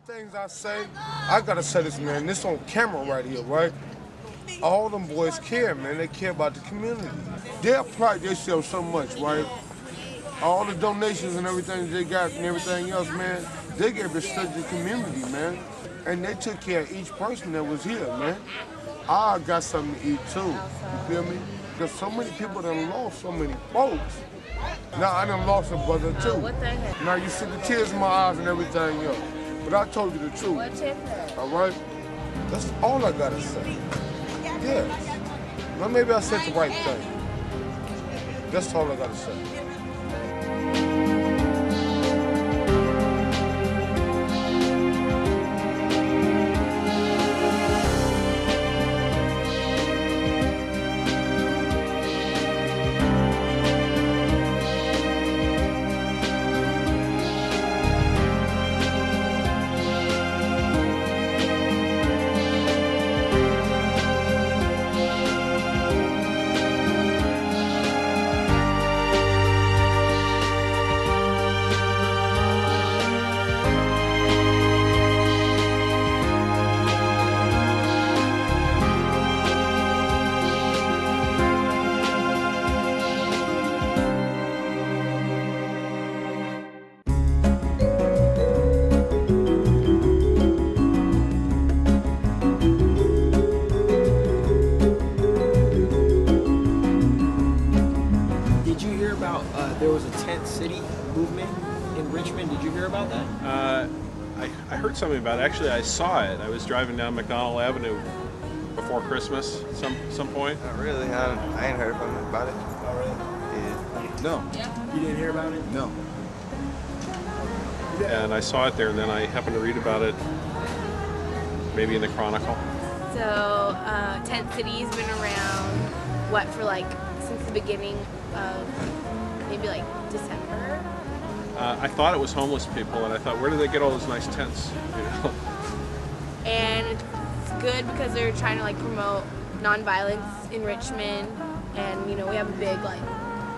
Things I say, I gotta say this, man. This on camera right here, right? All them boys care, man. They care about the community. They apply themselves so much, right? All the donations and everything they got and everything else, man, they gave it straight to the community, man. And they took care of each person that was here, man. I got something to eat too, you feel me? Because so many people done lost so many folks. Now I done lost a brother too. Now you see the tears in my eyes and everything else. But I told you the truth. All right? That's all I gotta say. Yes. Now maybe I said the right thing. That's all I gotta say. There was a tent city movement in Richmond. Did you hear about that? I heard something about it. Actually, I saw it. I was driving down McDonald Avenue before Christmas, some point. Not really. I ain't heard about it. Oh, really? Yeah. No. You didn't hear about it? No. And I saw it there, and then I happened to read about it maybe in the Chronicle. So, Tent City's been around, what, for like, since the beginning of maybe like December? I thought it was homeless people, and I thought, where do they get all those nice tents? You know? And it's good because they're trying to like promote nonviolence in Richmond, and you know we have a big like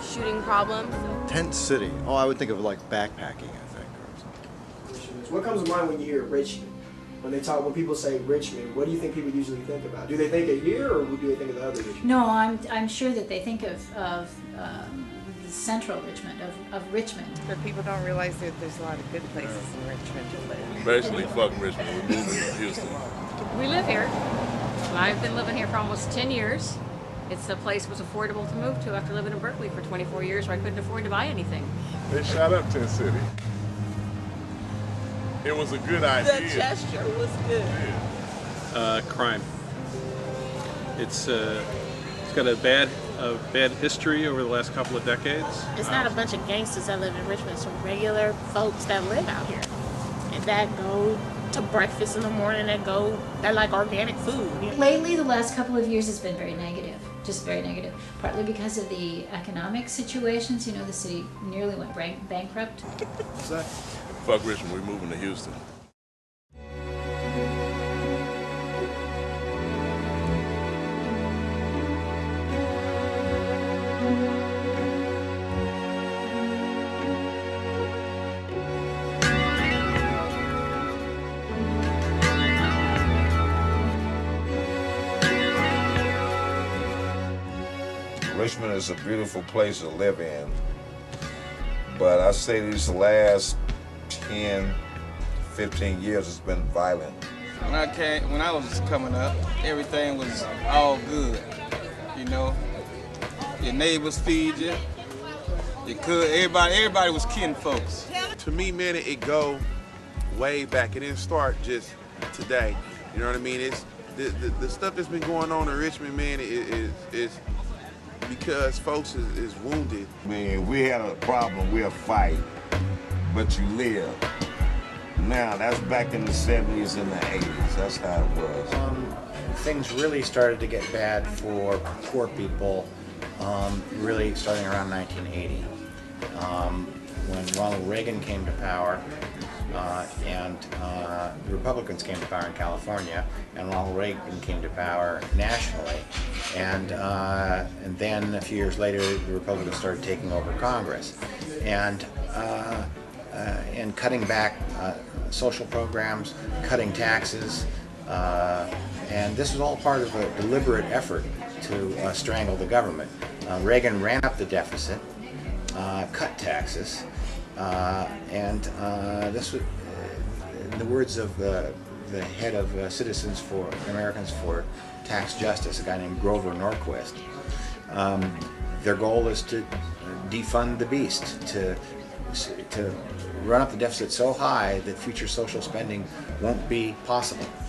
shooting problem. Tent City. Oh, I would think of like backpacking, I think, or something. What comes to mind when you hear Richmond? When people say Richmond, what do you think people usually think about? Do they think of here, or do they think of the other Richmond? No, I'm sure that they think of the central Richmond, of Richmond. But people don't realize that there's a lot of good places in Richmond to live. Basically, fuck Richmond. We're moving to Houston. We live here. I've been living here for almost 10 years. It's a place that was affordable to move to after living in Berkeley for 24 years where I couldn't afford to buy anything. They shot up Tent City. It was a good idea. The gesture was good. Yeah. Crime. It's got a bad history over the last couple of decades. It's not a bunch of gangsters that live in Richmond. It's some regular folks that live out here and that go to breakfast in the morning, that like organic food. Lately, the last couple of years has been very negative, just very negative. Partly because of the economic situations. You know, the city nearly went bankrupt. What's that? Fuck Richmond, we're moving to Houston. Richmond is a beautiful place to live in, but I say these last 10, 15 years it's been violent. When I was coming up, everything was all good. You know, your neighbors feed you. You could. Everybody was kin folks. To me, man, it go way back. It didn't start just today. You know what I mean? It's the stuff that's been going on in Richmond, man. Is because folks is wounded. I mean, if we had a problem, we'll fight, but you live. Now, that's back in the 70s and the 80s. That's how it was. Things really started to get bad for poor people, really starting around 1980. When Ronald Reagan came to power, and the Republicans came to power in California, and Ronald Reagan came to power nationally. And then a few years later, the Republicans started taking over Congress. And in cutting back social programs, cutting taxes, and this was all part of a deliberate effort to strangle the government. Reagan ran up the deficit, cut taxes, and this was, in the words of the head of Citizens for Americans for Tax Justice, a guy named Grover Norquist, their goal is to defund the beast, to run up the deficit so high that future social spending won't be possible.